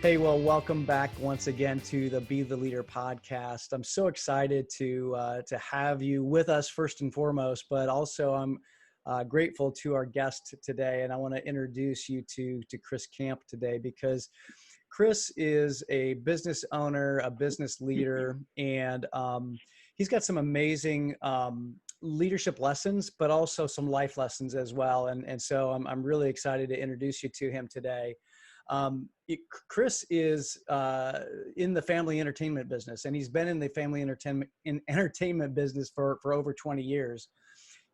Hey, well, welcome back once again to the Be the Leader podcast. I'm so excited to have you with us first and foremost, but also I'm grateful to our guest today, and I want to introduce you to ChrisCamp today because Chris is a business owner, a business leader, and he's got some amazing leadership lessons, but also some life lessons as well. And so I'm really excited to introduce you to him today. Chris is in the family entertainment business, and he's been in the family entertainment business for over 20 years.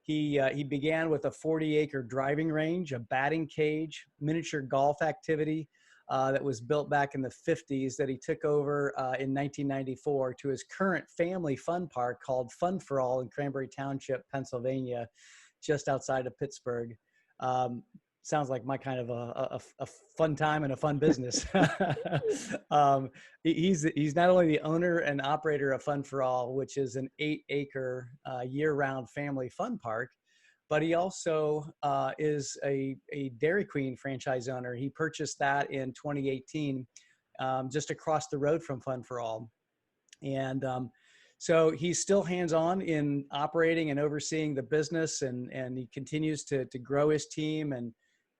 He began with a 40-acre driving range, a batting cage, miniature golf activity that was built back in the 50s that he took over in 1994 to his current family fun park called Fun Fore All in Cranberry Township, Pennsylvania, just outside of Pittsburgh. Sounds like my kind of a fun time and a fun business. He's not only the owner and operator of Fun Fore All, which is an 8-acre year-round family fun park, but he also is a Dairy Queen franchise owner. He purchased that in 2018, just across the road from Fun Fore All. And so he's still hands-on in operating and overseeing the business, and he continues to grow his team and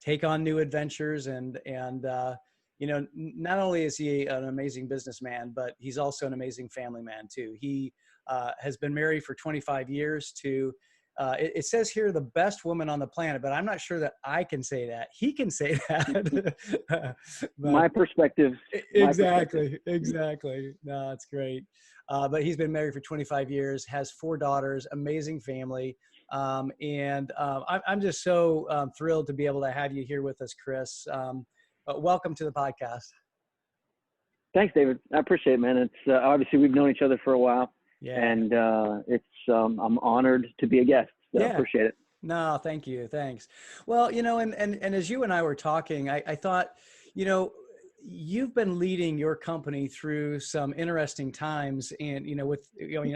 take on new adventures. And not only is he an amazing businessman, but he's also an amazing family man too. He has been married for 25 years to, it says here, the best woman on the planet, but I'm not sure that I can say that. He can say that. My perspective. Exactly. No, it's great. But he's been married for 25 years, has 4 daughters, amazing family. I'm just so thrilled to be able to have you here with us, Chris. Welcome to the podcast. Thanks, David. I appreciate it, man. It's obviously we've known each other for a while, and I'm honored to be a guest. So I appreciate it. No, thank you. Thanks. Well, and as you and I were talking, I thought, you've been leading your company through some interesting times, and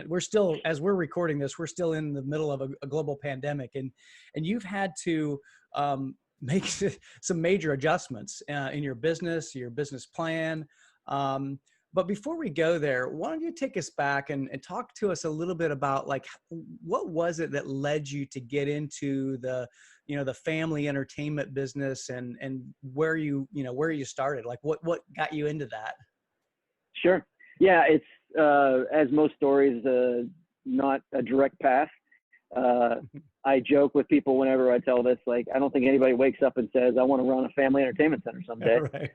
we're still, as we're recording this, we're still in the middle of a global pandemic, and you've had to make some major adjustments in your business plan. But before we go there, why don't you take us back and talk to us a little bit about, like, what was it that led you to get into the family entertainment business, and where you started, like what got you into that? Sure. Yeah. It's, as most stories, not a direct path. I joke with people whenever I tell this, like, I don't think anybody wakes up and says, I want to run a family entertainment center someday. Right.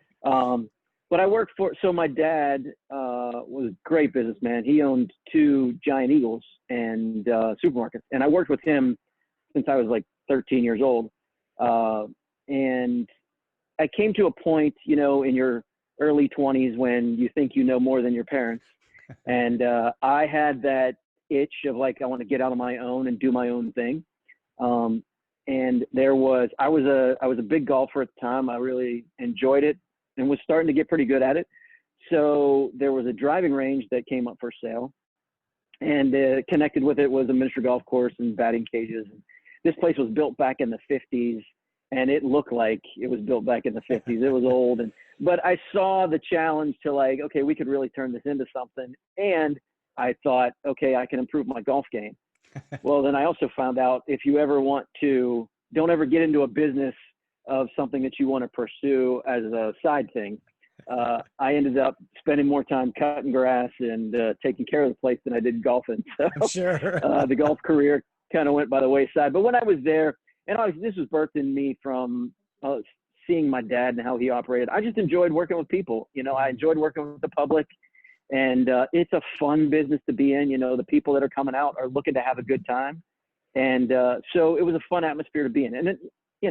But I worked so my dad was a great businessman. He owned 2 Giant Eagles and supermarkets. And I worked with him since I was like 13 years old. And I came to a point, in your early 20s when you think you know more than your parents. And I had that itch of, like, I want to get out on my own and do my own thing. And I was a big golfer at the time. I really enjoyed it and was starting to get pretty good at it. So there was a driving range that came up for sale, and connected with it was a miniature golf course and batting cages. And this place was built back in the 50s, and it looked like it was built back in the 50s. It was old. But I saw the challenge to, like, okay, we could really turn this into something. And I thought, okay, I can improve my golf game. Well, then I also found out, if you ever don't ever get into a business of something that you want to pursue as a side thing. I ended up spending more time cutting grass and taking care of the place than I did golfing. So sure. The golf career kind of went by the wayside. But when I was there, and this was birthed in me from seeing my dad and how he operated, I just enjoyed working with people. I enjoyed working with the public, and it's a fun business to be in. The people that are coming out are looking to have a good time. And so it was a fun atmosphere to be in. And then,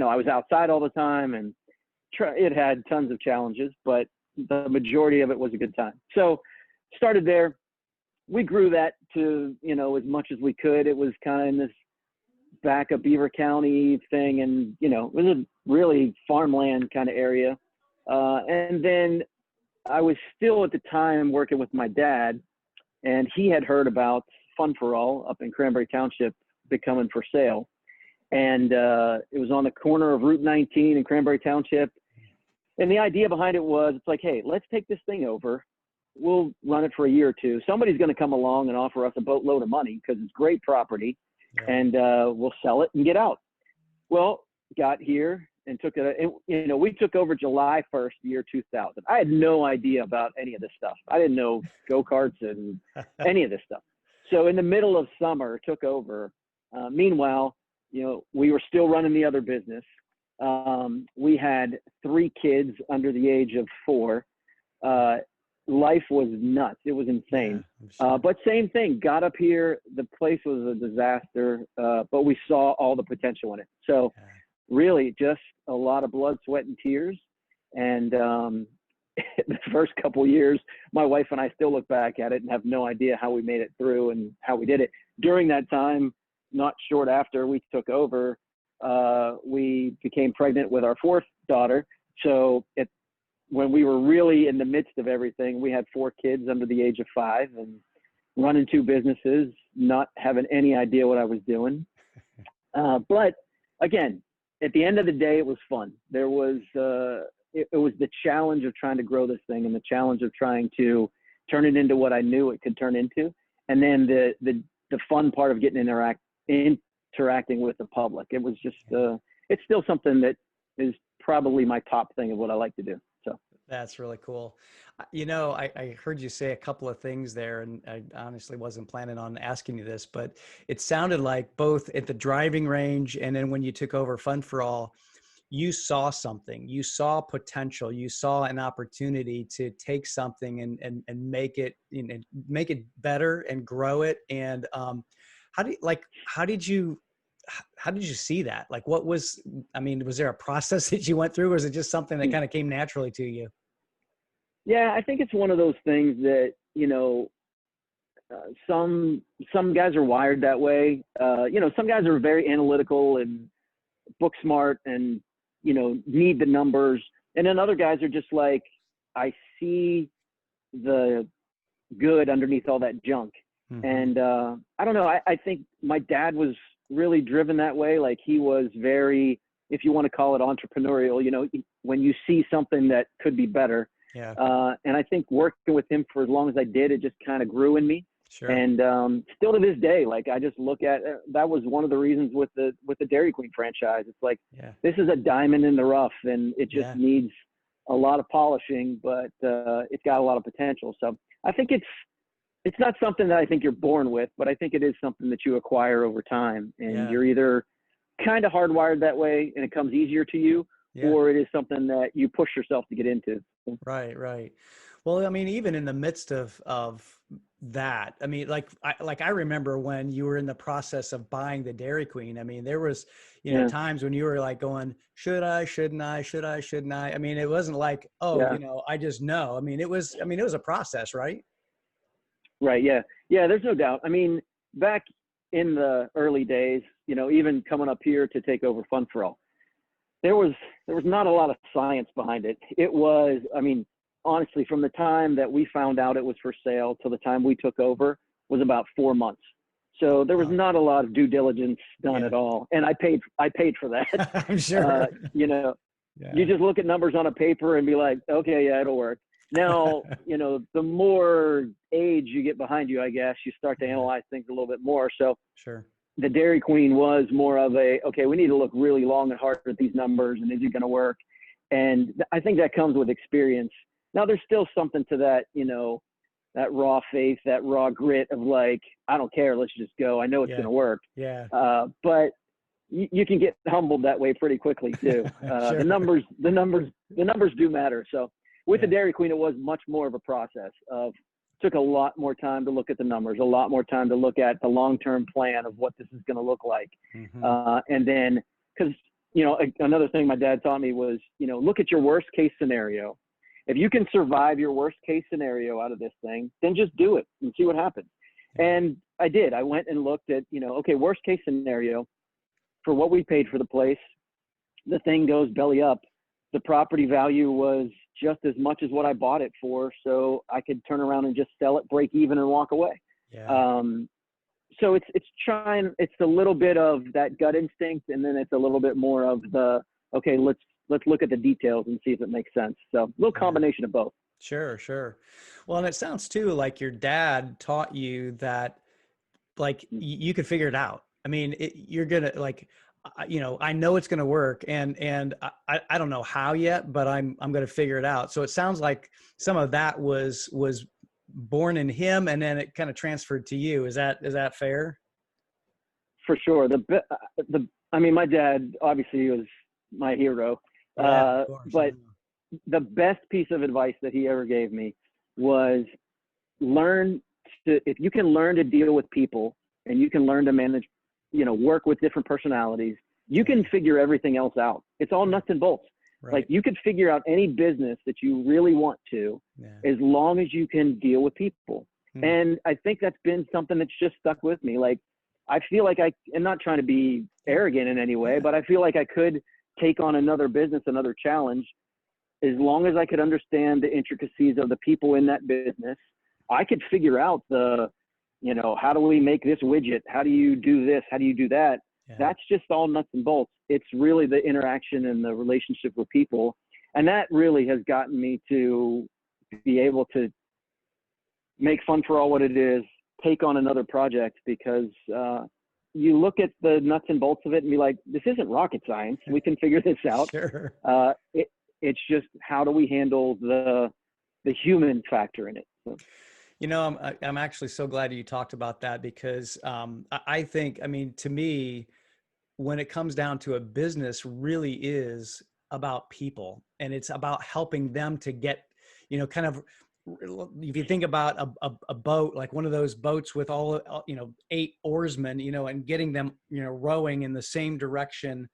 I was outside all the time, and it had tons of challenges, but the majority of it was a good time. So started there. We grew that to, as much as we could. It was kind of in this back of Beaver County thing, and, it was a really farmland kind of area. And then I was still at the time working with my dad, and he had heard about Fun Fore All up in Cranberry Township becoming for sale. And it was on the corner of Route 19 in Cranberry Township. And the idea behind it was, it's like, hey, let's take this thing over. We'll run it for a year or two. Somebody's going to come along and offer us a boatload of money because it's great property, and we'll sell it and get out. Well, got here and took it. You know, we took over July 1st, year 2000. I had no idea about any of this stuff. I didn't know go-karts and any of this stuff. So in the middle of summer, took over. Meanwhile, you know, we were still running the other business. We had 3 kids under the age of 4. Life was nuts. It was insane. Yeah, sure. But same thing, got up here. The place was a disaster, but we saw all the potential in it. So really just a lot of blood, sweat, and tears. And the first couple years, my wife and I still look back at it and have no idea how we made it through and how we did it. During that time, not short after we took over, we became pregnant with our 4th daughter. So when we were really in the midst of everything, we had 4 kids under the age of 5 and running 2 businesses, not having any idea what I was doing. But again, at the end of the day, it was fun. There was, it was the challenge of trying to grow this thing and the challenge of trying to turn it into what I knew it could turn into. And then the fun part of getting interacting with the public. It was just, it's still something that is probably my top thing of what I like to do. So that's really cool. You know, I heard you say a couple of things there, and I honestly wasn't planning on asking you this, but it sounded like both at the driving range and then when you took over Fun Fore All, you saw something, you saw potential, you saw an opportunity to take something and make it, you know, make it better and grow it. And how did you see that? Like, what was, I mean, was there a process that you went through, or was it just something that kind of came naturally to you? Yeah, I think it's one of those things that, you know, some guys are wired that way. You know, some guys are very analytical and book smart and, you know, need the numbers. And then other guys are just like, I see the good underneath all that junk. Mm-hmm. And I don't know, I think my dad was really driven that way. Like, he was very, if you want to call it entrepreneurial, you know, when you see something that could be better. Yeah. And I think working with him for as long as I did, it just kind of grew in me. Sure. And still to this day, like, I just look at that was one of the reasons with the Dairy Queen franchise. It's like, this is a diamond in the rough, and it just needs a lot of polishing, but it's got a lot of potential. So I think it's not something that I think you're born with, but I think it is something that you acquire over time, and you're either kind of hardwired that way and it comes easier to you, or it is something that you push yourself to get into. Right. Right. Well, I mean, even in the midst of that, I mean, I remember when you were in the process of buying the Dairy Queen. I mean, there was, you know, times when you were like going, should I, shouldn't I, should I, shouldn't I? I mean, it wasn't like, you know, I just know. I mean, it was a process, right? Right. Yeah. Yeah. There's no doubt. I mean, back in the early days, you know, even coming up here to take over Fun Fore All, there was not a lot of science behind it. It was, I mean, honestly, from the time that we found out it was for sale till the time we took over was about 4 months. So there was not a lot of due diligence done at all. And I paid for that. I'm sure. You know, you just look at numbers on a paper and be like, okay, yeah, it'll work. Now, you know, the more age you get behind you, I guess, you start to analyze things a little bit more. So the Dairy Queen was more of okay, we need to look really long and hard at these numbers, and is it going to work? And I think that comes with experience. Now, there's still something to that, you know, that raw faith, that raw grit of like, I don't care, let's just go. I know it's going to work. Yeah. But you can get humbled that way pretty quickly too. The numbers do matter. So with the Dairy Queen, it was much more of a process took a lot more time to look at the numbers, a lot more time to look at the long-term plan of what this is going to look like. Mm-hmm. And then, because, you know, another thing my dad taught me was, you know, look at your worst case scenario. If you can survive your worst case scenario out of this thing, then just do it and see what happens. And I did. I went and looked at, you know, okay, worst case scenario for what we paid for the place, the thing goes belly up. The property value was just as much as what I bought it for, so I could turn around and just sell it, break even, and walk away. Yeah. So it's a little bit of that gut instinct, and then it's a little bit more of the, okay, let's let's look at the details and see if it makes sense. So a little combination of both. Sure, sure. Well, and it sounds too like your dad taught you that like you could figure it out. I mean, you're gonna like, I know it's gonna work, and I don't know how yet, but I'm gonna figure it out. So it sounds like some of that was born in him, and then it kind of transferred to you. Is that fair? For sure. I mean, my dad obviously was my hero, Yeah, of course. but the best piece of advice that he ever gave me was if you can learn to deal with people and you can learn to manage, work with different personalities, you can figure everything else out. It's all nuts and bolts. Right. Like you could figure out any business that you really want to, as long as you can deal with people. And I think that's been something that's just stuck with me. Like, I feel like I'm not trying to be arrogant in any way, but I feel like I could take on another business, another challenge, as long as I could understand the intricacies of the people in that business. I could figure out how do we make this widget? How do you do this? How do you do that? Yeah. That's just all nuts and bolts. It's really the interaction and the relationship with people. And that really has gotten me to be able to make Fun Fore All what it is, take on another project, because you look at the nuts and bolts of it and be like, this isn't rocket science. We can figure this out. Sure. It's just, how do we handle the human factor in it? So. I'm actually so glad you talked about that, because I think, to me, when it comes down to a business, really is about people, and it's about helping them to get, kind of, if you think about a boat, like one of those boats with all 8 oarsmen, and getting them, rowing in the same direction,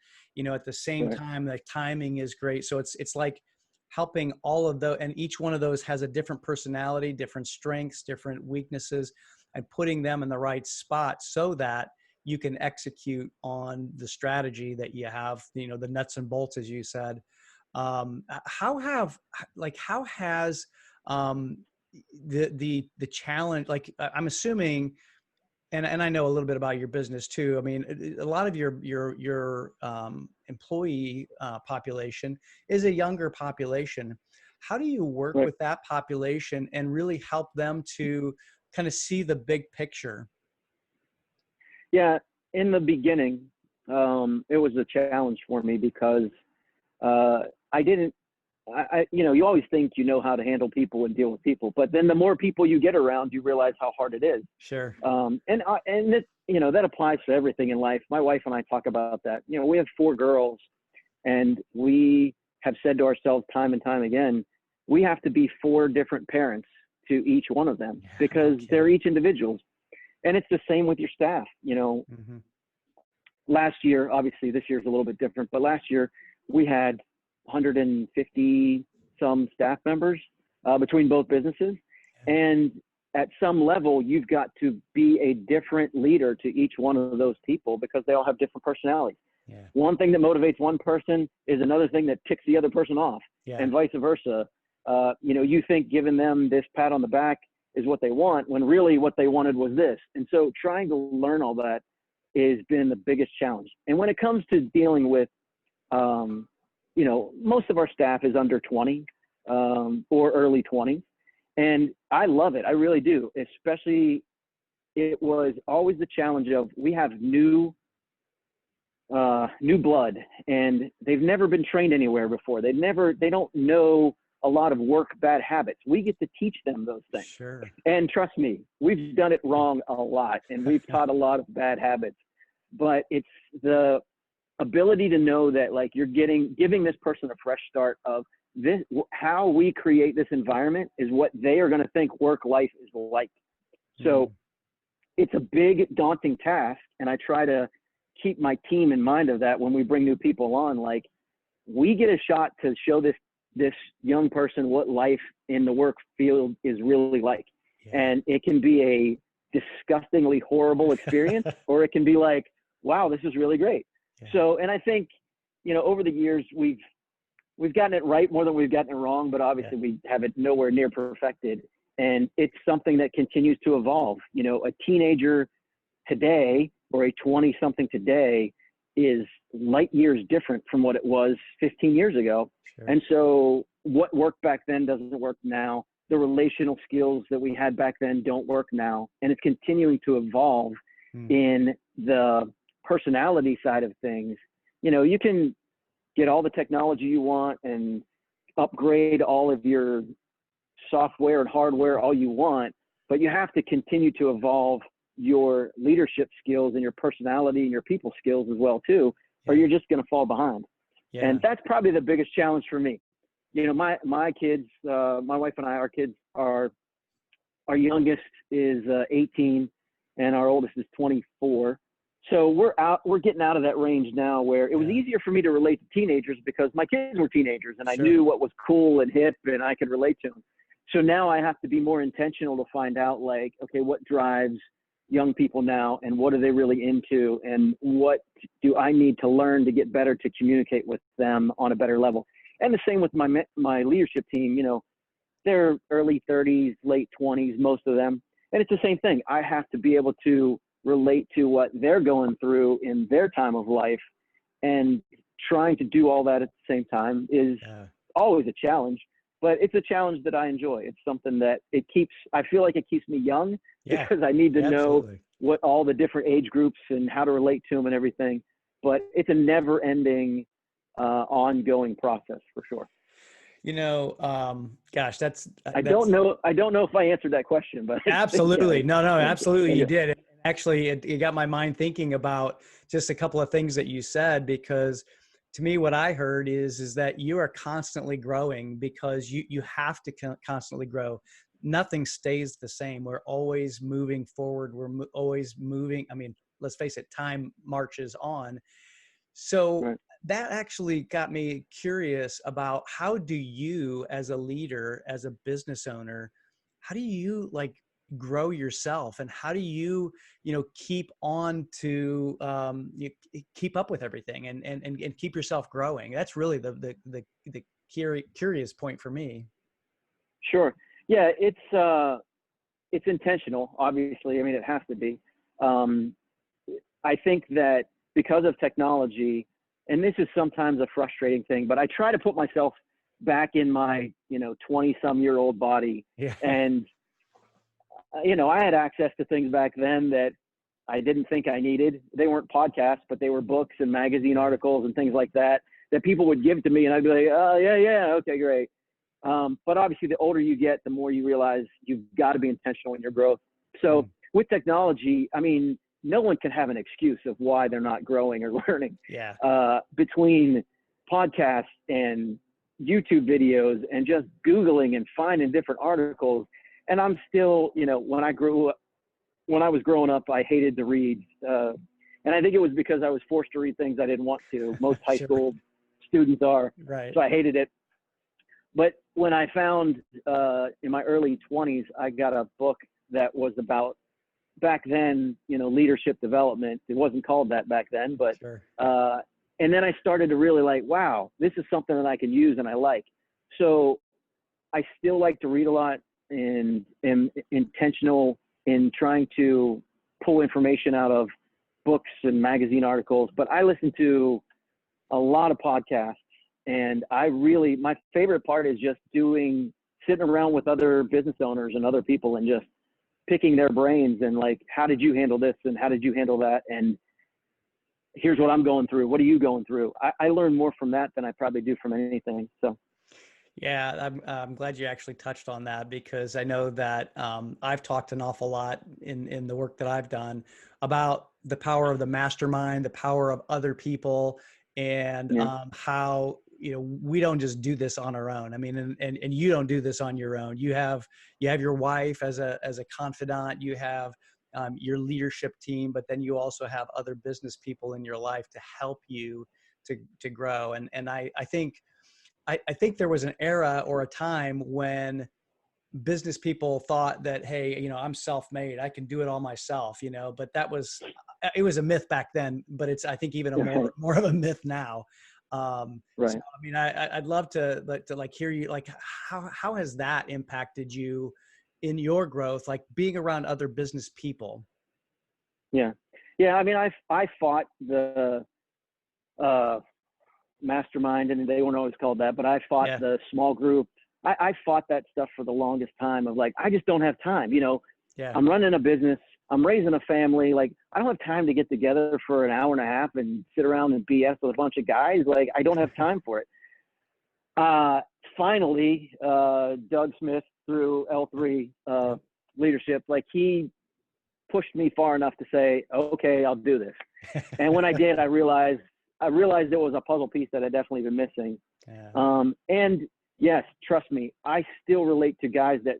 at the same time. The timing is great. So it's like helping all of those, and each one of those has a different personality, different strengths, different weaknesses, and putting them in the right spot so that you can execute on the strategy that you have, the nuts and bolts, as you said. How has the challenge, like, I'm assuming, and I know a little bit about your business too. I mean, a lot of your employee population is a younger population. How do you work with that population and really help them to kind of see the big picture? Yeah, in the beginning, it was a challenge for me, because you always think you know how to handle people and deal with people, but then the more people you get around, you realize how hard it is. Sure. That applies to everything in life. My wife and I talk about that. We have 4 girls, and we have said to ourselves time and time again, we have to be 4 different parents to each one of them, because they're each individuals. And it's the same with your staff. Last year, obviously this year's a little bit different, but last year we had 150 some staff members between both businesses. And at some level, you've got to be a different leader to each one of those people, because they all have different personalities. One thing that motivates one person is another thing that ticks the other person off, and vice versa. You think giving them this pat on the back is what they want, when really what they wanted was this. And so trying to learn all that has been the biggest challenge. And when it comes to dealing with, most of our staff is under 20 or early 20s. And I love it. I really do. Especially, it was always the challenge of, we have new blood, and they've never been trained anywhere before. They don't know a lot of work bad habits. We get to teach them those things. Sure. And trust me, we've done it wrong a lot, and we've taught a lot of bad habits. But it's the ability to know that, like, you're giving this person a fresh start of this. How we create this environment is what they are going to think work life is like. So it's a big, daunting task, and I try to keep my team in mind of that when we bring new people on. Like, we get a shot to show this young person what life in the work field is really like. And it can be a disgustingly horrible experience, or it can be like, wow, this is really great. So, and I think, over the years, we've gotten it right more than we've gotten it wrong, but obviously we have it nowhere near perfected. And it's something that continues to evolve. A teenager today or a 20-something today is light years different from what it was 15 years ago. Sure. And so what worked back then doesn't work now. The relational skills that we had back then don't work now. And it's continuing to evolve in the personality side of things. You know, you can get all the technology you want and upgrade all of your software and hardware all you want, but you have to continue to evolve your leadership skills and your personality and your people skills as well too, or you're just going to fall behind. And that's probably the biggest challenge for me. You know, my kids, my wife and I, our kids our youngest is 18 and our oldest is 24. So we're getting out of that range now where it was easier for me to relate to teenagers because my kids were teenagers and I knew what was cool and hip and I could relate to them. So now I have to be more intentional to find out, like, okay, what drives young people now and what are they really into and what do I need to learn to get better to communicate with them on a better level. And the same with my leadership team. You know, they're early 30s, late 20s, most of them. And it's the same thing. I have to be able to relate to what they're going through in their time of life, and trying to do all that at the same time is always a challenge, but it's a challenge that I enjoy. It's something that I feel like it keeps me young because I need to know what all the different age groups and how to relate to them and everything, but it's a never ending ongoing process for sure. You know, gosh, I don't know if I answered that question, but absolutely. No, absolutely. You did. Actually, it got my mind thinking about just a couple of things that you said, because to me, what I heard is that you are constantly growing because you have to constantly grow. Nothing stays the same. We're always moving forward. We're always moving. I mean, let's face it, time marches on. So that actually got me curious about, how do you, as a leader, as a business owner, how do you like grow yourself, and how do you keep on to keep up with everything and keep yourself growing? That's really the curious point for me. Sure. Yeah, it's intentional, obviously. I mean, it has to be. I think that because of technology, and this is sometimes a frustrating thing, but I try to put myself back in my 20-some-year-old body. And I had access to things back then that I didn't think I needed. They weren't podcasts, but they were books and magazine articles and things like that people would give to me, and I'd be like, oh yeah, okay, great. But obviously, the older you get, the more you realize you've got to be intentional in your growth. So with technology, I mean, no one can have an excuse of why they're not growing or learning. Between podcasts and YouTube videos and just Googling and finding different articles. And I'm still, when I was growing up, I hated to read. And I think it was because I was forced to read things I didn't want to. Most high school students are. So I hated it. But when I found in my early 20s, I got a book that was about, back then, leadership development. It wasn't called that back then, but and then I started to really like, wow, this is something that I can use and I like. So I still like to read a lot and am intentional in trying to pull information out of books and magazine articles, but I listen to a lot of podcasts, and my favorite part is just sitting around with other business owners and other people and just picking their brains and like, how did you handle this and how did you handle that? And here's what I'm going through. What are you going through? I learn more from that than I probably do from anything. So. Yeah, I'm glad you actually touched on that, because I know that I've talked an awful lot in the work that I've done about the power of the mastermind, the power of other people, and how we don't just do this on our own. I mean, and you don't do this on your own. You have your wife as a confidant. You have your leadership team, but then you also have other business people in your life to help you to grow. And I think there was an era or a time when business people thought that, hey, I'm self-made, I can do it all myself, but it was a myth back then, but it's, I think, even more of a myth now. So, I mean, I'd love to like hear you, like, how has that impacted you in your growth, like being around other business people? Yeah. I mean, I fought the mastermind, and they weren't always called that, but I fought the small group. I fought that stuff for the longest time of like, I just don't have time. I'm running a business. I'm raising a family. Like, I don't have time to get together for an hour and a half and sit around and BS with a bunch of guys. Like, I don't have time for it. Finally, Doug Smith through L3 leadership, like he pushed me far enough to say, okay, I'll do this. And when I did, I realized it was a puzzle piece that I'd definitely been missing. Yeah. And yes, trust me, I still relate to guys that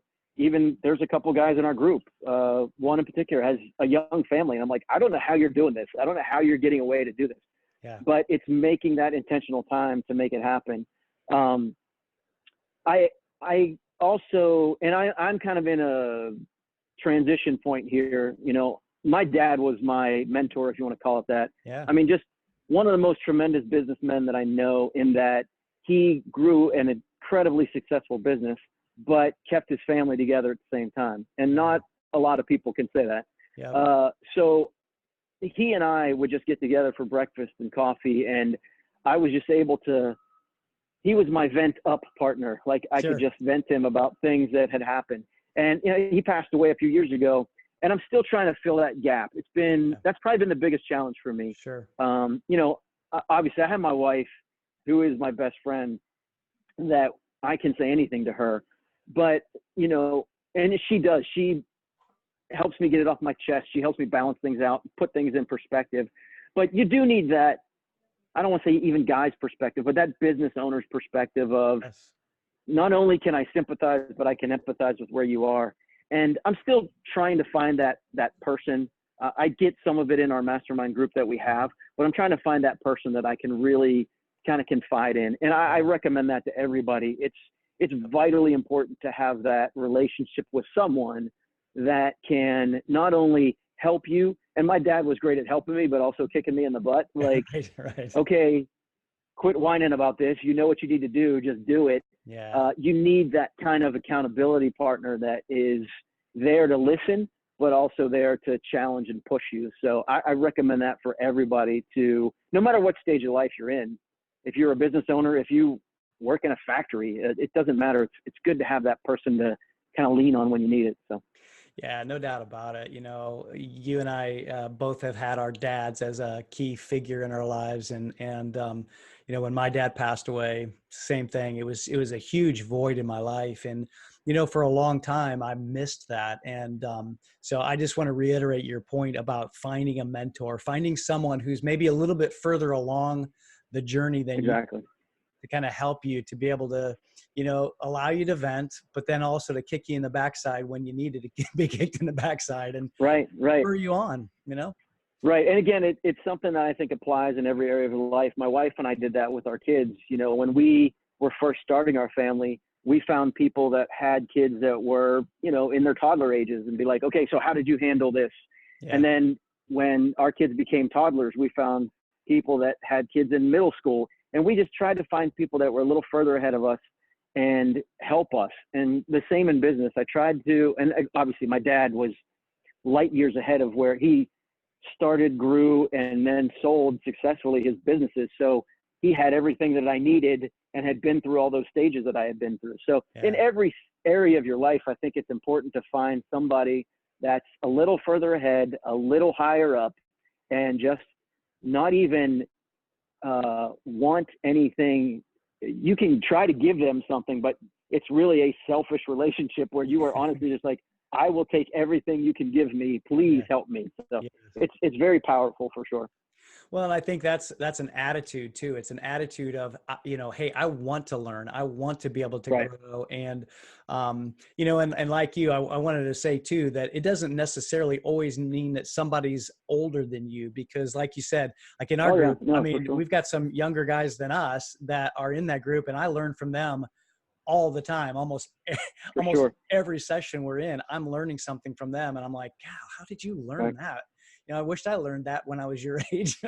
there's a couple guys in our group. One in particular has a young family. And I'm like, I don't know how you're doing this. I don't know how you're getting away to do this. Yeah. But it's making that intentional time to make it happen. I also, and I'm kind of in a transition point here. My dad was my mentor, if you want to call it that. Yeah. I mean, just one of the most tremendous businessmen that I know, in that he grew an incredibly successful business, but kept his family together at the same time. And not a lot of people can say that. Yeah. So he and I would just get together for breakfast and coffee, and I was just able to, he was my vent up partner. Like, I could just vent him about things that had happened. And he passed away a few years ago, and I'm still trying to fill that gap. That's probably been the biggest challenge for me. Sure. Obviously I have my wife, who is my best friend, that I can say anything to her, but, and she helps me get it off my chest. She helps me balance things out, put things in perspective. But you do need that, I don't want to say even guy's perspective, but that business owner's perspective of, not only can I sympathize, but I can empathize with where you are. And I'm still trying to find that person. I get some of it in our mastermind group that we have, but I'm trying to find that person that I can really kind of confide in. And I recommend that to everybody. It's vitally important to have that relationship with someone that can not only help you, and my dad was great at helping me, but also kicking me in the butt. Like, right. Okay, quit whining about this. You know what you need to do. Just do it. Yeah. You need that kind of accountability partner that is there to listen, but also there to challenge and push you. So I recommend that for everybody, to, no matter what stage of life you're in. If you're a business owner, if you work in a factory, it doesn't matter. It's good to have that person to kind of lean on when you need it. So. Yeah, no doubt about it. You and I both have had our dads as a key figure in our lives, and when my dad passed away, same thing. It was a huge void in my life, and for a long time I missed that. And so I just want to reiterate your point about finding a mentor, finding someone who's maybe a little bit further along the journey than exactly. you, to kind of help you, to be able to, allow you to vent, but then also to kick you in the backside when you needed to be kicked in the backside, and right. spur you on, Right. And again, it's something that I think applies in every area of life. My wife and I did that with our kids. When we were first starting our family, we found people that had kids that were, in their toddler ages, and be like, okay, so how did you handle this? Yeah. And then when our kids became toddlers, we found people that had kids in middle school, and we just tried to find people that were a little further ahead of us and help us. And the same in business. I tried to, and obviously my dad was light years ahead of where he started, grew, and then sold successfully his businesses. So he had everything that I needed and had been through all those stages that I had been through. So in every area of your life, I think it's important to find somebody that's a little further ahead, a little higher up, and just not even want anything. You can try to give them something, but it's really a selfish relationship where you are honestly just like, I will take everything you can give me. Please help me. So it's very powerful for sure. Well, and I think that's an attitude too. It's an attitude of, hey, I want to learn. I want to be able to grow. And, and like you, I wanted to say too, that it doesn't necessarily always mean that somebody's older than you, because like you said, like in our group, we've got some younger guys than us that are in that group, and I learn from them all the time, almost every session we're in, I'm learning something from them. And I'm like, God, how did you learn that? I wished I learned that when I was your age.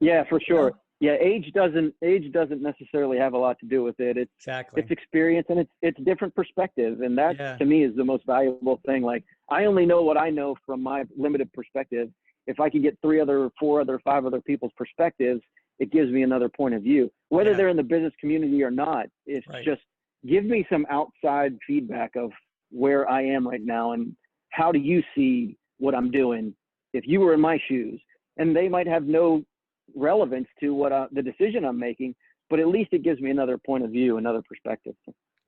Yeah, for sure. Yeah. Age doesn't necessarily have a lot to do with it. It's experience, and it's different perspective. And that to me is the most valuable thing. Like, I only know what I know from my limited perspective. If I could get 3 other, 4 other, 5 other people's perspectives, it gives me another point of view. Whether Yeah. they're in the business community or not, it's Right. just give me some outside feedback of where I am right now and how do you see what I'm doing if you were in my shoes. And they might have no relevance to what the decision I'm making, but at least it gives me another point of view, another perspective.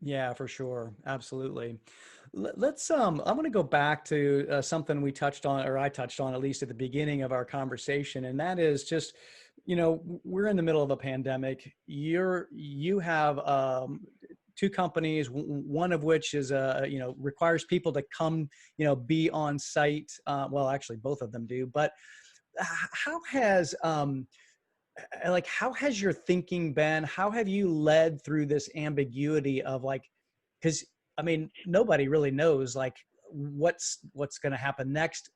Yeah, for sure. Absolutely. Let's I want to go back to something we touched on, or I touched on at least at the beginning of our conversation, and that is just, we're in the middle of a pandemic. You have two companies, one of which is requires people to come, be on site. Well, actually, both of them do. But how has how has your thinking been? How have you led through this ambiguity of because I mean, nobody really knows what's going to happen next.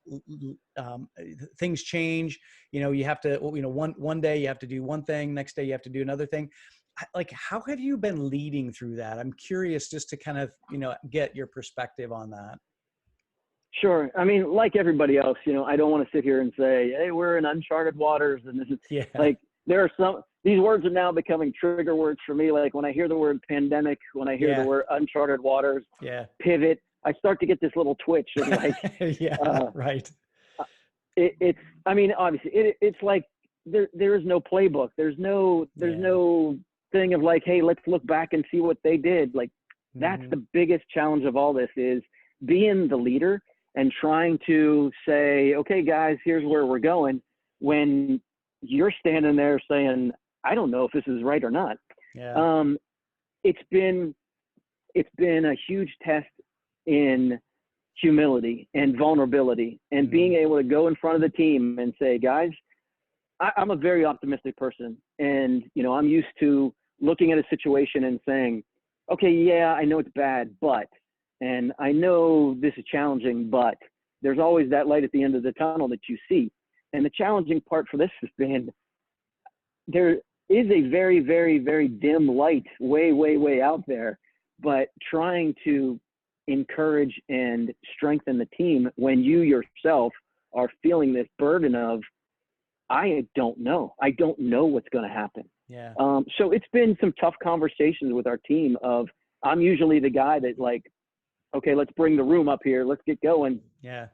Things change, you have to, one day you have to do one thing, next day you have to do another thing. How have you been leading through that? I'm curious just to kind of, get your perspective on that. Sure. I mean, like everybody else, I don't want to sit here and say, hey, we're in uncharted waters. And this is there are these words are now becoming trigger words for me. Like when I hear the word pandemic, when I hear the word uncharted waters, pivot, I start to get this little twitch of right. I mean, obviously it's like there is no playbook. There's no thing of like, hey, let's look back and see what they did. Like that's the biggest challenge of all this is being the leader and trying to say, okay, guys, here's where we're going, when you're standing there saying, I don't know if this is right or not. Yeah. It's been a huge test in humility and vulnerability and being able to go in front of the team and say, guys, I'm a very optimistic person. And, I'm used to looking at a situation and saying, okay, yeah, I know it's bad, but, and I know this is challenging, but there's always that light at the end of the tunnel that you see. And the challenging part for this has been there is a very, very, very dim light way, way, way out there, but trying to encourage and strengthen the team when you yourself are feeling this burden of, I don't know what's going to happen. Yeah. So it's been some tough conversations with our team of, I'm usually the guy that like, okay, let's bring the room up here. Let's get going. Yeah.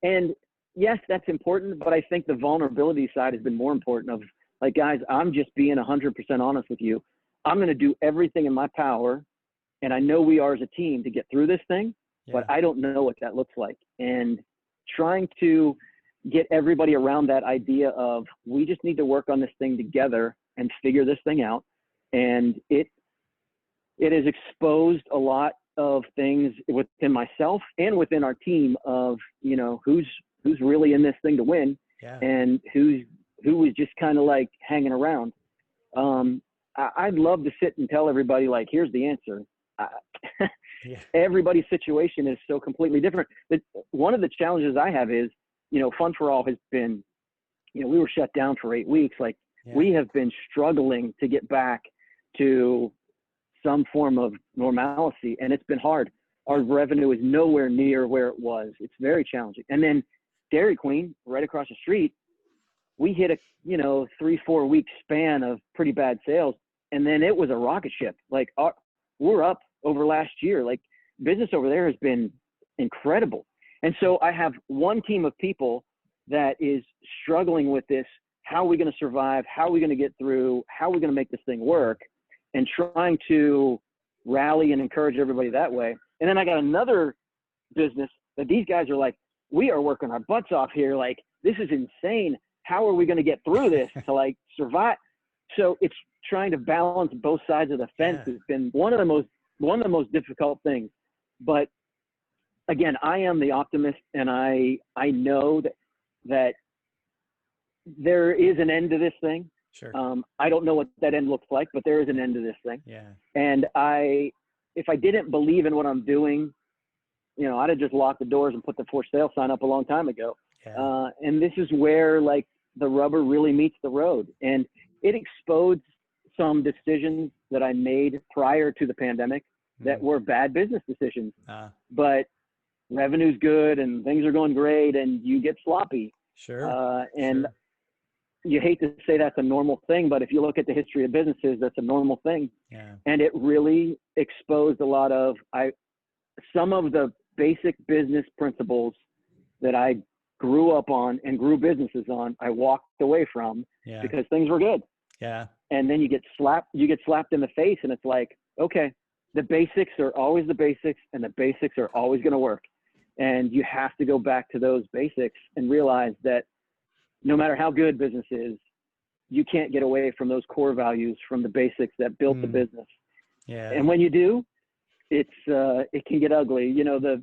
And yes, that's important, but I think the vulnerability side has been more important of like, guys, I'm just being 100% honest with you. I'm going to do everything in my power. And I know we are as a team to get through this thing, but I don't know what that looks like. And trying to get everybody around that idea of we just need to work on this thing together and figure this thing out. And it has exposed a lot of things within myself and within our team of, who's really in this thing to win and who is just kind of like hanging around. I'd love to sit and tell everybody like, here's the answer. Everybody's situation is so completely different. But one of the challenges I have is, Fun Fore All has been, we were shut down for 8 weeks. Like we have been struggling to get back to some form of normalcy, and it's been hard. Our revenue is nowhere near where it was. It's very challenging. And then Dairy Queen, right across the street, we hit a 3-4 week span of pretty bad sales, and then it was a rocket ship. Like we're up over last year. Like business over there has been incredible. And so I have one team of people that is struggling with this. How are we going to survive? How are we going to get through? How are we going to make this thing work? And trying to rally and encourage everybody that way. And then I got another business that these guys are like, we are working our butts off here. Like, this is insane. How are we going to get through this to like survive? So it's trying to balance both sides of the fence has been one of the most difficult things. But again, I am the optimist, and I know that there is an end to this thing. Sure. I don't know what that end looks like, but there is an end to this thing. Yeah. And if I didn't believe in what I'm doing, I'd have just locked the doors and put the for sale sign up a long time ago. Yeah. And this is where like the rubber really meets the road. And it exposed some decisions that I made prior to the pandemic that were bad business decisions. But revenue's good and things are going great and you get sloppy. Sure. you hate to say that's a normal thing, but if you look at the history of businesses, that's a normal thing. Yeah. And it really exposed a lot of some of the basic business principles that I grew up on and grew businesses on. I walked away from because things were good. Yeah. And then you get slapped in the face, and it's like, okay, the basics are always the basics, and the basics are always going to work. And you have to go back to those basics and realize that no matter how good business is, you can't get away from those core values, from the basics that built the business. Yeah. And when you do, it can get ugly. You know, the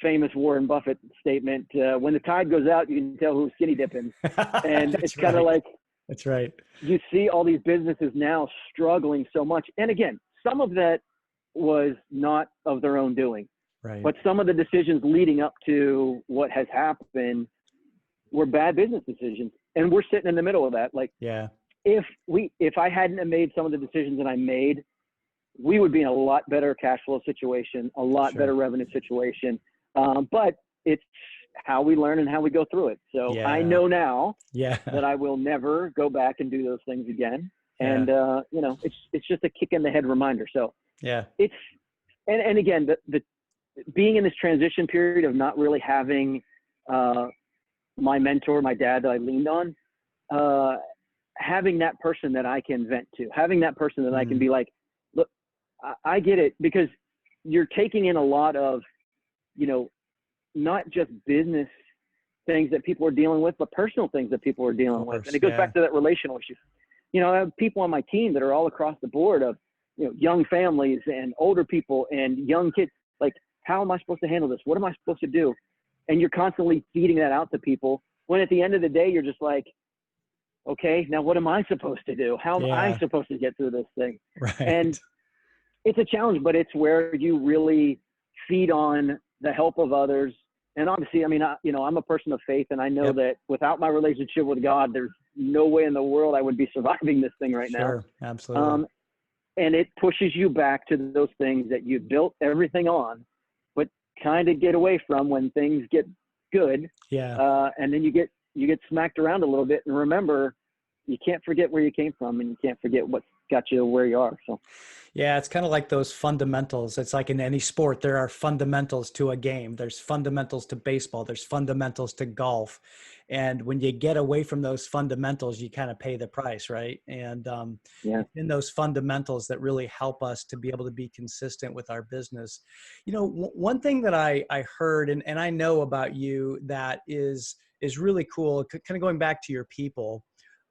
famous Warren Buffett statement, when the tide goes out, you can tell who's skinny dipping. And it's kind of like, that's right. You see all these businesses now struggling so much. And again, some of that was not of their own doing, right? But some of the decisions leading up to what has happened were bad business decisions. And we're sitting in the middle of that. Like, if I hadn't have made some of the decisions that I made, we would be in a lot better cash flow situation, a lot better revenue situation. But it's how we learn and how we go through it. So I know now that I will never go back and do those things again. And, you know, it's just a kick in the head reminder. So it's, and again, the being in this transition period of not really having my mentor, my dad that I leaned on, having that person that I can vent to, having that person that I can be like, look, I get it, because you're taking in a lot of, you know, not just business things that people are dealing with, but personal things that people are dealing with. And it goes back to that relational issue. You know, I have people on my team that are all across the board of, you know, young families and older people and young kids. Like, how am I supposed to handle this? What am I supposed to do? And you're constantly feeding that out to people, when at the end of the day, you're just like, okay, now what am I supposed to do? How am I supposed to get through this thing? Right. And it's a challenge, but it's where you really feed on the help of others. And obviously, I mean, you know, I'm a person of faith, and I know that without my relationship with God, there's no way in the world I would be surviving this thing right now. Absolutely. And it pushes you back to those things that you built everything on, but kind of get away from when things get good. And then you get smacked around a little bit, and remember, you can't forget where you came from, and you can't forget what got you where you are. So it's kind of like those fundamentals. It's like in any sport, there are fundamentals to a game. There's fundamentals to baseball. There's fundamentals to golf. And when you get away from those fundamentals, you kind of pay the price, right? And in those fundamentals that really help us to be able to be consistent with our business. You know, one thing that I heard, and I know about you that is really cool, kind of going back to your people.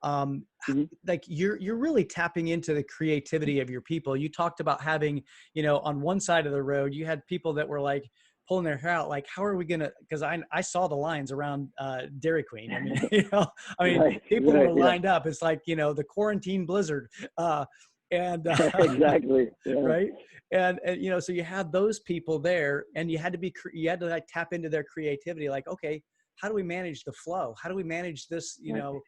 Like you're really tapping into the creativity of your people. You talked about having, you know, on one side of the road, you had people that were like pulling their hair out, like, how are we going to, because I saw the lines around Dairy Queen. I mean, you know, people were lined up. It's like, you know, the quarantine blizzard. Exactly. Right. And, you know, so you had those people there, and you had to like tap into their creativity. Like, okay, how do we manage the flow? How do we manage this, you know,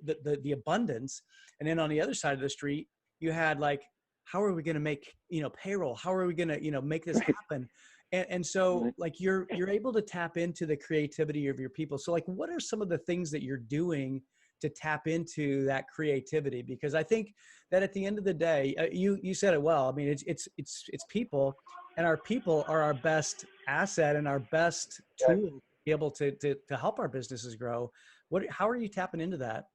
the abundance? And then on the other side of the street, you had like, how are we going to make, you know, payroll? How are we going to, you know, make this happen? And so like you're able to tap into the creativity of your people. So like, what are some of the things that you're doing to tap into that creativity? Because I think that at the end of the day, you said it well. I mean, it's people, and our people are our best asset and our best tool to be able to help our businesses grow. How are you tapping into that?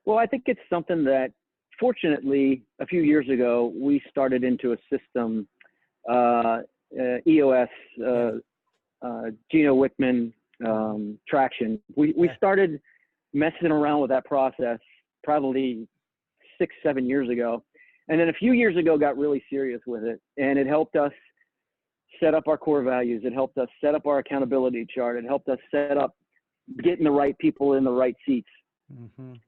Well, I think it's something that, fortunately, a few years ago, we started into a system, EOS, Gino Wickman, traction. We started messing around with that process probably 6-7 years ago. And then a few years ago, got really serious with it. And it helped us set up our core values. It helped us set up our accountability chart. It helped us set up getting the right people in the right seats.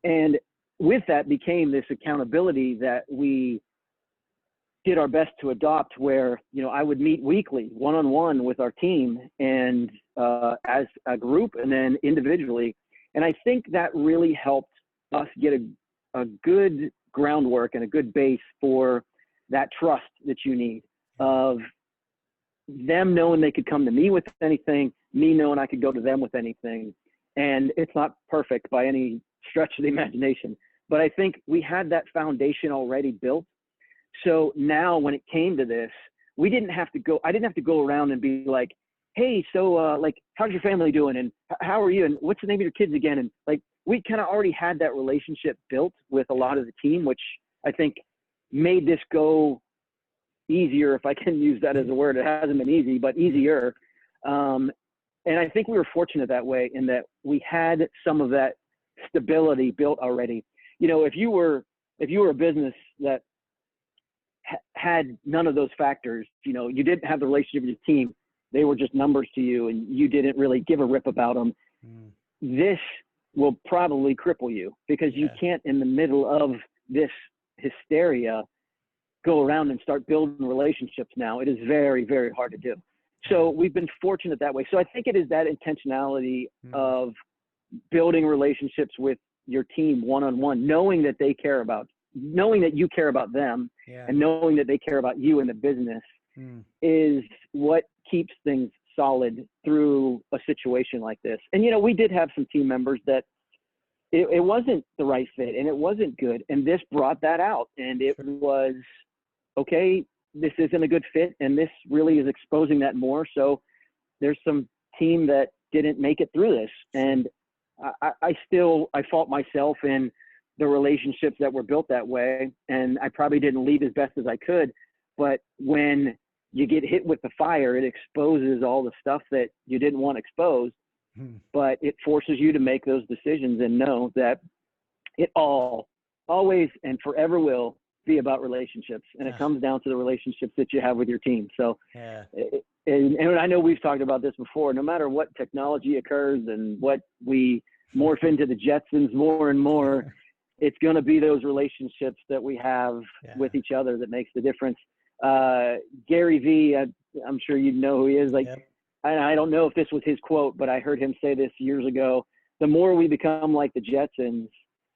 And with that became this accountability that we did our best to adopt, where, you know, I would meet weekly, one-on-one with our team, and as a group, and then individually. And I think that really helped us get a good groundwork and a good base for that trust that you need, of them knowing they could come to me with anything, me knowing I could go to them with anything. And it's not perfect by any stretch of the imagination. But I think we had that foundation already built. So now when it came to this, I didn't have to go around and be like, hey, so like, how's your family doing? And how are you? And what's the name of your kids again? And like, we kind of already had that relationship built with a lot of the team, which I think made this go easier, if I can use that as a word. It hasn't been easy, but easier. And I think we were fortunate that way, in that we had some of that stability built already. You know, if you were a business that had none of those factors, you know, you didn't have the relationship with your team, they were just numbers to you and you didn't really give a rip about them. This will probably cripple you, because you can't, in the middle of this hysteria, go around and start building relationships now. It is very, very hard to do. So we've been fortunate that way. So I think it is that intentionality of building relationships with your team one-on-one, knowing that you care about them, and knowing that they care about you and the business is what keeps things solid through a situation like this. And, you know, we did have some team members that it wasn't the right fit and it wasn't good. And this brought that out, and it was, okay, this isn't a good fit. And this really is exposing that more. So there's some team that didn't make it through this. And I fault myself in the relationships that were built that way. And I probably didn't lead as best as I could, but when you get hit with the fire, it exposes all the stuff that you didn't want exposed, but it forces you to make those decisions and know that it always and forever will be about relationships. And it comes down to the relationships that you have with your team. So, and I know we've talked about this before, no matter what technology occurs and what we morph into the Jetsons more and more, it's going to be those relationships that we have with each other that makes the difference. Gary V, I'm sure you know who he is. Like, I don't know if this was his quote, but I heard him say this years ago. The more we become like the Jetsons,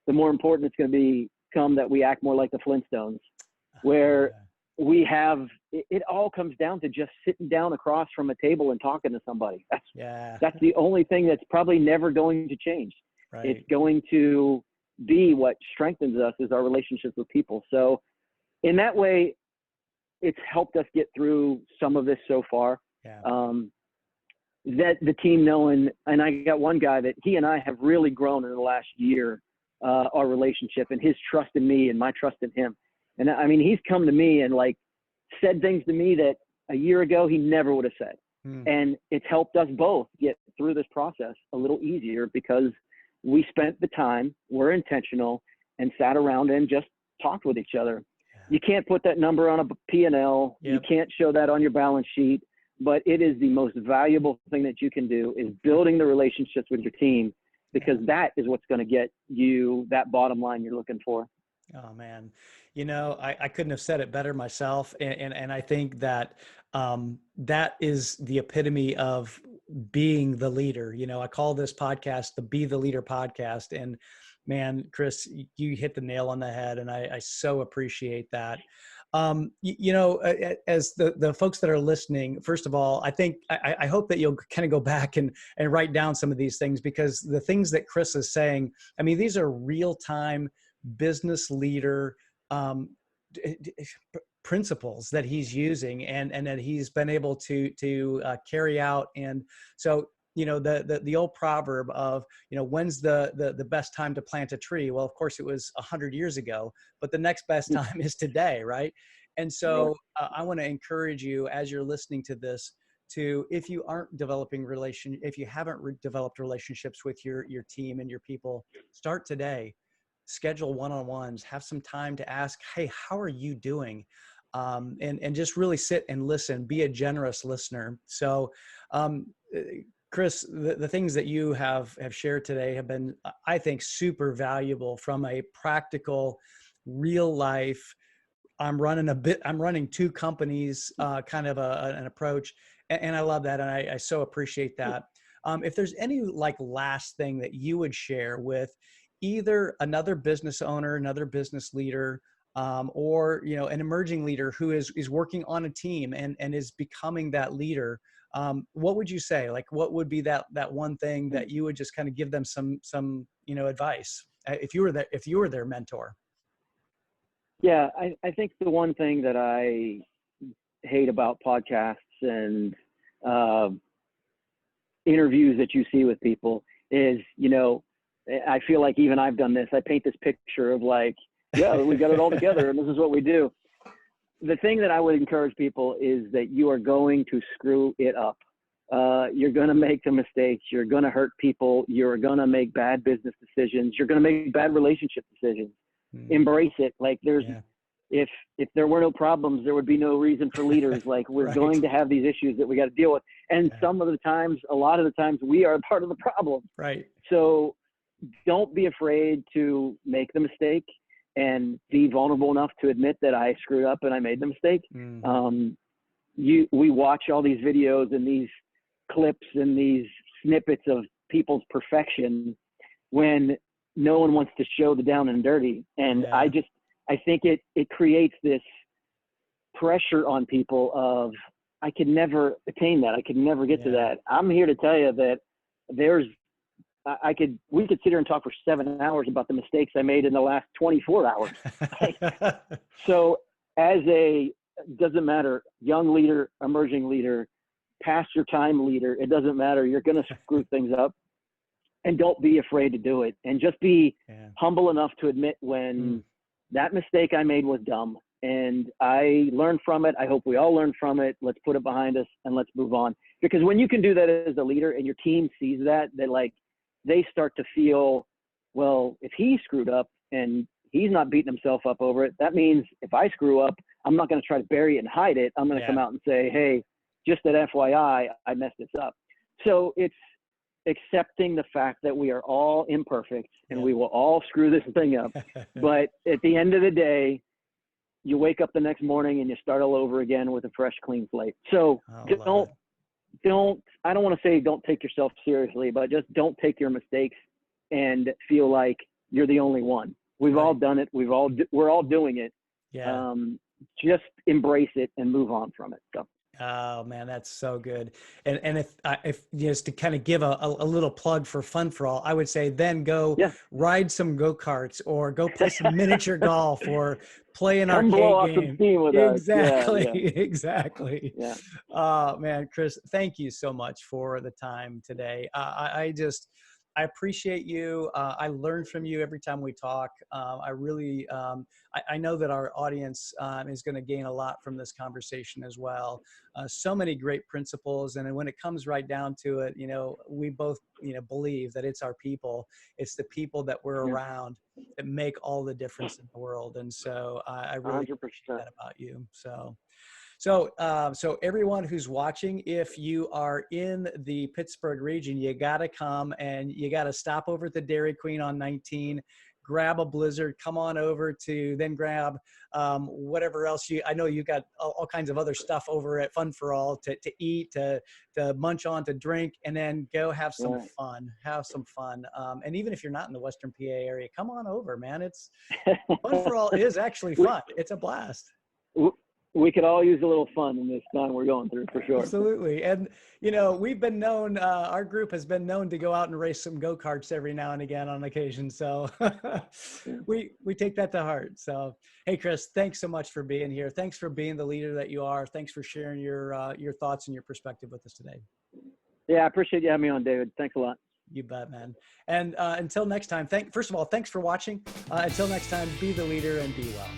the more important it's going to become that we act more like the Flintstones, where we have, it all comes down to just sitting down across from a table and talking to somebody. That's the only thing that's probably never going to change. It's going to be what strengthens us, is our relationships with people. So in that way, it's helped us get through some of this so far. That the team knowing, and I got one guy that he and I have really grown in the last year, our relationship, and his trust in me and my trust in him. And I mean, he's come to me and like said things to me that a year ago he never would have said. And it's helped us both get through this process a little easier, because we spent the time, we're intentional, and sat around and just talked with each other. You can't put that number on a P&L. You can't show that on your balance sheet, but it is the most valuable thing that you can do, is building the relationships with your team, because that is what's going to get you that bottom line you're looking for. Oh man, you know, I couldn't have said it better myself. And I think that that is the epitome of being the leader. You know, I call this podcast the Be the Leader podcast. And man, Chris, you hit the nail on the head, and I so appreciate that. You know, as the folks that are listening, first of all, I hope that you'll kind of go back and write down some of these things, because the things that Chris is saying, I mean, these are real-time business leader principles that he's using and that he's been able to carry out. And so, you know, the old proverb of, you know, when's the best time to plant a tree? Well, of course it was 100 years ago, but the next best time is today. Right. And so I want to encourage you, as you're listening to this, to, if you aren't developing if you haven't developed relationships with your team and your people, start today. Schedule one-on-ones, have some time to ask, hey, how are you doing? And just really sit and listen, be a generous listener. So, Chris, the things that you have shared today have been, I think, super valuable from a practical, real life. I'm running two companies, kind of an approach. And I love that. And I so appreciate that. If there's any like last thing that you would share with either another business owner, another business leader, or, you know, an emerging leader who is working on a team and is becoming that leader, what would you say? Like, what would be that one thing that you would just kind of give them some, you know, advice? if you were their mentor? Yeah, I think the one thing that I hate about podcasts and interviews that you see with people is, I feel like even I've done this. I paint this picture of like, yeah, we got it all together and this is what we do. The thing that I would encourage people is that you are going to screw it up. You're going to make the mistakes. You're going to hurt people. You're going to make bad business decisions. You're going to make bad relationship decisions. Embrace it. Like if there were no problems, there would be no reason for leaders. Like we're Right. going to have these issues that we got to deal with. And a lot of the times we are part of the problem. Right. So don't be afraid to make the mistake and be vulnerable enough to admit that I screwed up and I made the mistake. We watch all these videos and these clips and these snippets of people's perfection when no one wants to show the down and dirty. And I think it creates this pressure on people of, I could never attain that. I could never get to that. I'm here to tell you that we could sit here and talk for 7 hours about the mistakes I made in the last 24 hours. So doesn't matter, young leader, emerging leader, past your time leader, it doesn't matter. You're going to screw things up, and don't be afraid to do it. And just be humble enough to admit when that mistake I made was dumb and I learned from it. I hope we all learn from it. Let's put it behind us and let's move on. Because when you can do that as a leader and your team sees that like, they start to feel, well, if he screwed up and he's not beating himself up over it, that means if I screw up, I'm not going to try to bury it and hide it. I'm going to come out and say, hey, just that FYI, I messed this up. So it's accepting the fact that we are all imperfect and we will all screw this thing up. But at the end of the day, you wake up the next morning and you start all over again with a fresh, clean slate. So I don't want to say don't take yourself seriously, but just don't take your mistakes and feel like you're the only one. We've all done it. We're all doing it. Just embrace it and move on from it. So. Oh man, that's so good. And if just to kind of give a little plug for Fun Fore All, I would say then go ride some go-karts or go play some miniature golf or play an arcade game. Exactly. Yeah. Man, Chris, thank you so much for the time today. I appreciate you. I learn from you every time we talk. I really, I know that our audience is going to gain a lot from this conversation as well. So many great principles. And when it comes right down to it, we both, believe that it's our people. It's the people that we're around that make all the difference in the world. And so I really 100%. appreciate that about you. So everyone who's watching, if you are in the Pittsburgh region, you got to come and you got to stop over at the Dairy Queen on 19, grab a Blizzard, come on over to then grab whatever else I know you got all kinds of other stuff over at Fun Fore All to eat, to munch on, to drink, and then go have some fun, and even if you're not in the Western PA area, come on over, man. Fun Fore All is actually fun. It's a blast. We could all use a little fun in this time we're going through, for sure. Absolutely. And, we've been known, our group has been known to go out and race some go-karts every now and again on occasion. So we take that to heart. So, hey, Chris, thanks so much for being here. Thanks for being the leader that you are. Thanks for sharing your thoughts and your perspective with us today. Yeah, I appreciate you having me on, David. Thanks a lot. You bet, man. And until next time, first of all, thanks for watching. Until next time, be the leader and be well.